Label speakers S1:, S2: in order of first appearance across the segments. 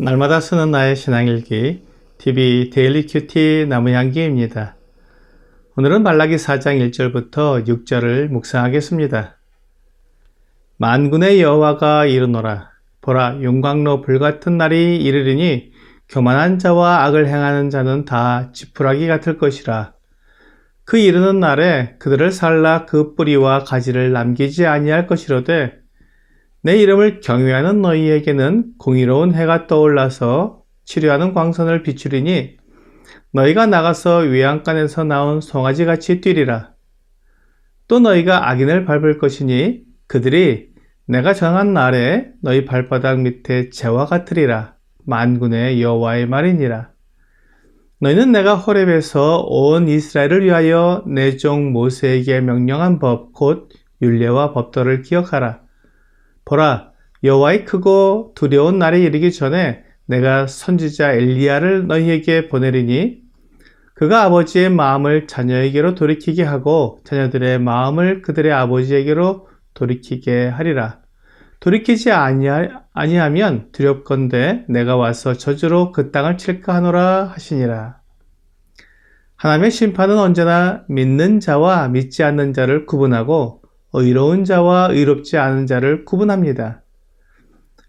S1: 날마다 쓰는 나의 신앙일기 TV 데일리 큐티 나무향기입니다. 오늘은 말라기 4장 1절부터 6절을 묵상하겠습니다. 만군의 여호와가 이르노라. 보라, 용광로 불같은 날이 이르리니 교만한 자와 악을 행하는 자는 다 지푸라기 같을 것이라. 그 이르는 날에 그들을 살라 그 뿌리와 가지를 남기지 아니할 것이로되 내 이름을 경외하는 너희에게는 공의로운 해가 떠올라서 치료하는 광선을 비추리니 너희가 나가서 외양간에서 나온 송아지같이 뛰리라. 또 너희가 악인을 밟을 것이니 그들이 내가 정한 날에 너희 발바닥 밑에 재와 같으리라. 만군의 여호와의 말이니라. 너희는 내가 호렙에서 온 이스라엘을 위하여 내 종 모세에게 명령한 법 곧 율례와 법도를 기억하라. 보라, 여호와의 크고 두려운 날이 이르기 전에 내가 선지자 엘리야를 너희에게 보내리니 그가 아버지의 마음을 자녀에게로 돌이키게 하고 자녀들의 마음을 그들의 아버지에게로 돌이키게 하리라. 돌이키지 아니하면 두렵건대 내가 와서 저주로 그 땅을 칠까 하노라 하시니라. 하나님의 심판은 언제나 믿는 자와 믿지 않는 자를 구분하고 의로운 자와 의롭지 않은 자를 구분합니다.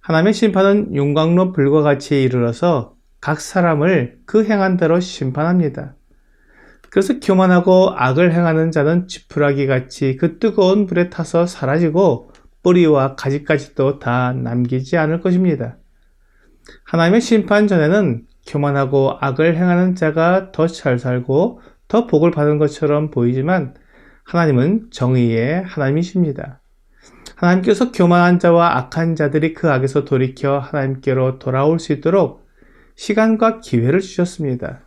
S1: 하나님의 심판은 용광로 불과 같이 이르러서 각 사람을 그 행한 대로 심판합니다. 그래서 교만하고 악을 행하는 자는 지푸라기 같이 그 뜨거운 불에 타서 사라지고 뿌리와 가지까지도 다 남기지 않을 것입니다. 하나님의 심판 전에는 교만하고 악을 행하는 자가 더 잘 살고 더 복을 받은 것처럼 보이지만 하나님은 정의의 하나님이십니다. 하나님께서 교만한 자와 악한 자들이 그 악에서 돌이켜 하나님께로 돌아올 수 있도록 시간과 기회를 주셨습니다.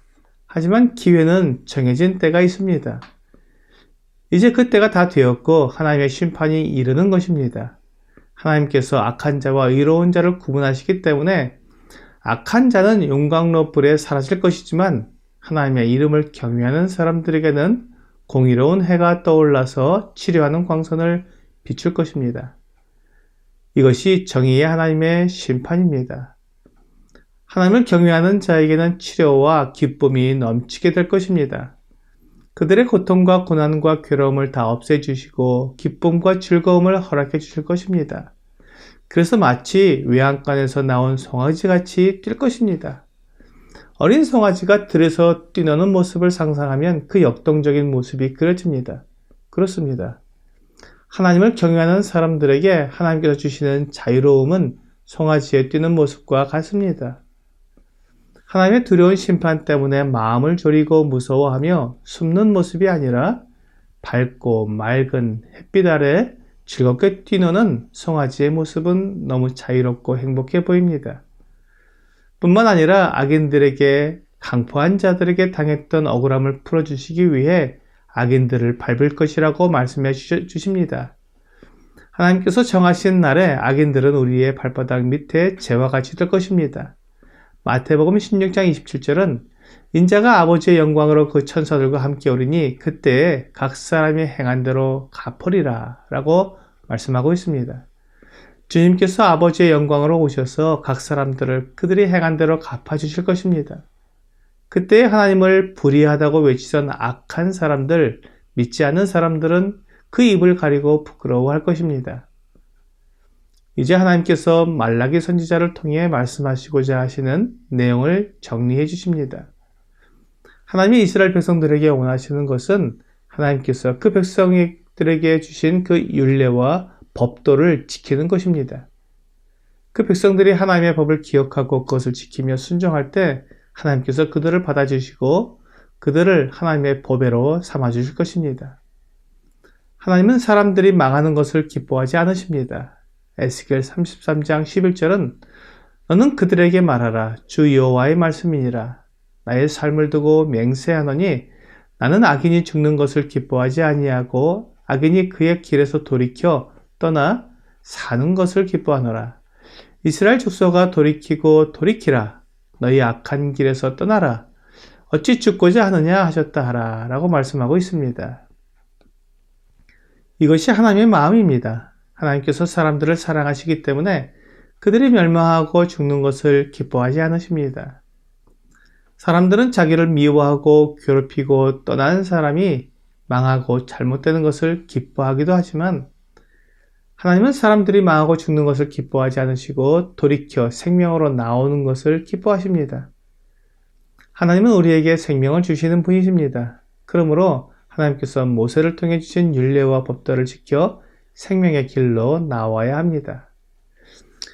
S1: 하지만 기회는 정해진 때가 있습니다. 이제 그 때가 다 되었고 하나님의 심판이 이르는 것입니다. 하나님께서 악한 자와 의로운 자를 구분하시기 때문에 악한 자는 용광로 불에 사라질 것이지만 하나님의 이름을 경외하는 사람들에게는 공의로운 해가 떠올라서 치료하는 광선을 비출 것입니다. 이것이 정의의 하나님의 심판입니다. 하나님을 경외하는 자에게는 치료와 기쁨이 넘치게 될 것입니다. 그들의 고통과 고난과 괴로움을 다 없애주시고 기쁨과 즐거움을 허락해 주실 것입니다. 그래서 마치 외양간에서 나온 송아지같이 뛸 것입니다. 어린 송아지가 들에서 뛰노는 모습을 상상하면 그 역동적인 모습이 그려집니다. 그렇습니다. 하나님을 경외하는 사람들에게 하나님께서 주시는 자유로움은 송아지의 뛰는 모습과 같습니다. 하나님의 두려운 심판 때문에 마음을 졸이고 무서워하며 숨는 모습이 아니라 밝고 맑은 햇빛 아래 즐겁게 뛰노는 송아지의 모습은 너무 자유롭고 행복해 보입니다. 뿐만 아니라 악인들에게 강포한 자들에게 당했던 억울함을 풀어주시기 위해 악인들을 밟을 것이라고 말씀해 주십니다. 하나님께서 정하신 날에 악인들은 우리의 발바닥 밑에 재와 같이 될 것입니다. 마태복음 16장 27절은 인자가 아버지의 영광으로 그 천사들과 함께 오리니 그때에 각 사람이 행한 대로 갚으리라 라고 말씀하고 있습니다. 주님께서 아버지의 영광으로 오셔서 각 사람들을 그들이 행한 대로 갚아주실 것입니다. 그때 하나님을 불의하다고 외치던 악한 사람들, 믿지 않는 사람들은 그 입을 가리고 부끄러워할 것입니다. 이제 하나님께서 말라기 선지자를 통해 말씀하시고자 하시는 내용을 정리해 주십니다. 하나님이 이스라엘 백성들에게 원하시는 것은 하나님께서 그 백성들에게 주신 그 율례와 법도를 지키는 것입니다. 그 백성들이 하나님의 법을 기억하고 그것을 지키며 순종할 때 하나님께서 그들을 받아주시고 그들을 하나님의 보배로 삼아주실 것입니다. 하나님은 사람들이 망하는 것을 기뻐하지 않으십니다. 에스겔 33장 11절은 너는 그들에게 말하라. 주 여호와의 말씀이니라. 나의 삶을 두고 맹세하노니 나는 악인이 죽는 것을 기뻐하지 아니하고 악인이 그의 길에서 돌이켜 떠나 사는 것을 기뻐하노라. 이스라엘 족속아 돌이키고 돌이키라. 너희 악한 길에서 떠나라. 어찌 죽고자 하느냐 하셨다 하라 라고 말씀하고 있습니다. 이것이 하나님의 마음입니다. 하나님께서 사람들을 사랑하시기 때문에 그들이 멸망하고 죽는 것을 기뻐하지 않으십니다. 사람들은 자기를 미워하고 괴롭히고 떠나는 사람이 망하고 잘못되는 것을 기뻐하기도 하지만 하나님은 사람들이 망하고 죽는 것을 기뻐하지 않으시고 돌이켜 생명으로 나오는 것을 기뻐하십니다. 하나님은 우리에게 생명을 주시는 분이십니다. 그러므로 하나님께서 모세를 통해 주신 율례와 법도를 지켜 생명의 길로 나와야 합니다.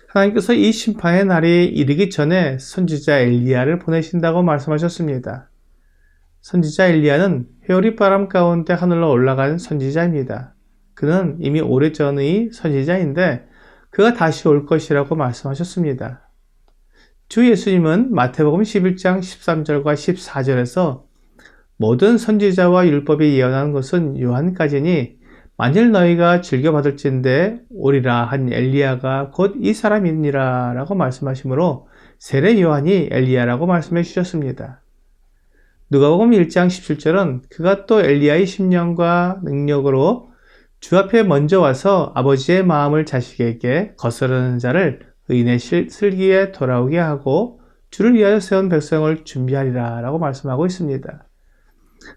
S1: 하나님께서 이 심판의 날이 이르기 전에 선지자 엘리야를 보내신다고 말씀하셨습니다. 선지자 엘리야는 회오리 바람 가운데 하늘로 올라간 선지자입니다. 그는 이미 오래전의 선지자인데 그가 다시 올 것이라고 말씀하셨습니다. 주 예수님은 마태복음 11장 13절과 14절에서 모든 선지자와 율법이 예언한 것은 요한까지니 만일 너희가 즐겨받을진대 오리라 한 엘리야가 곧 이 사람이니라 라고 말씀하시므로 세례 요한이 엘리야라고 말씀해 주셨습니다. 누가복음 1장 17절은 그가 또 엘리야의 심령과 능력으로 주 앞에 먼저 와서 아버지의 마음을 자식에게 거스르는 자를 의인의 슬기에 돌아오게 하고 주를 위하여 세운 백성을 준비하리라 라고 말씀하고 있습니다.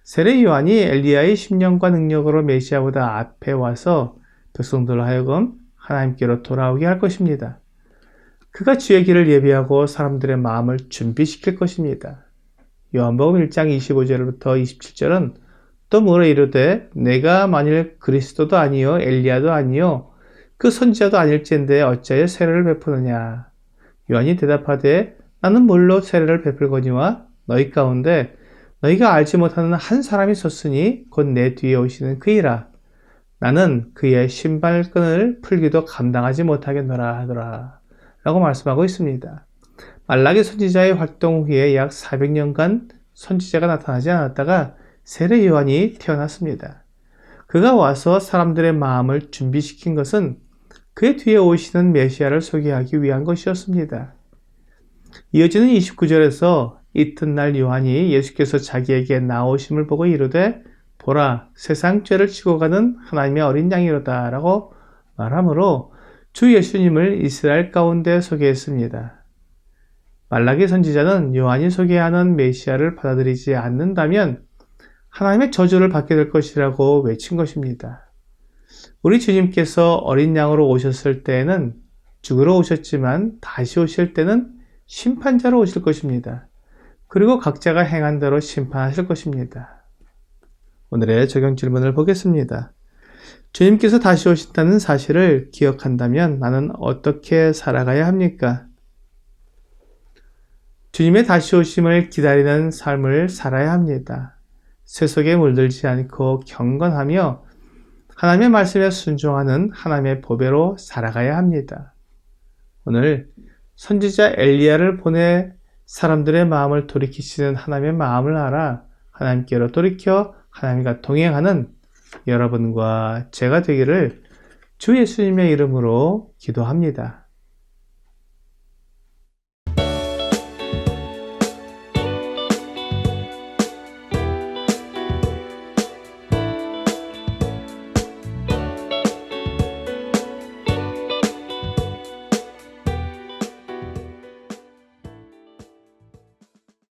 S1: 세례 요한이 엘리야의 심령과 능력으로 메시아보다 앞에 와서 백성들로 하여금 하나님께로 돌아오게 할 것입니다. 그가 주의 길을 예비하고 사람들의 마음을 준비시킬 것입니다. 요한복음 1장 25절부터 27절은 또 물어 이르되 내가 만일 그리스도도 아니요 엘리야도 아니요 그 선지자도 아닐진데 어찌하여 세례를 베푸느냐. 요한이 대답하되 나는 뭘로 세례를 베풀거니와 너희 가운데 너희가 알지 못하는 한 사람이 섰으니 곧 내 뒤에 오시는 그이라. 나는 그의 신발끈을 풀기도 감당하지 못하겠노라 하더라 라고 말씀하고 있습니다. 말라기 선지자의 활동 후에 약 400년간 선지자가 나타나지 않았다가 세례 요한이 태어났습니다. 그가 와서 사람들의 마음을 준비시킨 것은 그의 뒤에 오시는 메시아를 소개하기 위한 것이었습니다. 이어지는 29절에서 이튿날 요한이 예수께서 자기에게 나오심을 보고 이르되 보라 세상 죄를 지고 가는 하나님의 어린 양이로다 라고 말하므로 주 예수님을 이스라엘 가운데 소개했습니다. 말라기 선지자는 요한이 소개하는 메시아를 받아들이지 않는다면 하나님의 저주를 받게 될 것이라고 외친 것입니다. 우리 주님께서 어린 양으로 오셨을 때에는 죽으러 오셨지만 다시 오실 때는 심판자로 오실 것입니다. 그리고 각자가 행한 대로 심판하실 것입니다. 오늘의 적용 질문을 보겠습니다. 주님께서 다시 오신다는 사실을 기억한다면 나는 어떻게 살아가야 합니까? 주님의 다시 오심을 기다리는 삶을 살아야 합니다. 세속에 물들지 않고 경건하며 하나님의 말씀에 순종하는 하나님의 보배로 살아가야 합니다. 오늘 선지자 엘리야를 보내 사람들의 마음을 돌이키시는 하나님의 마음을 알아 하나님께로 돌이켜 하나님과 동행하는 여러분과 제가 되기를 주 예수님의 이름으로 기도합니다.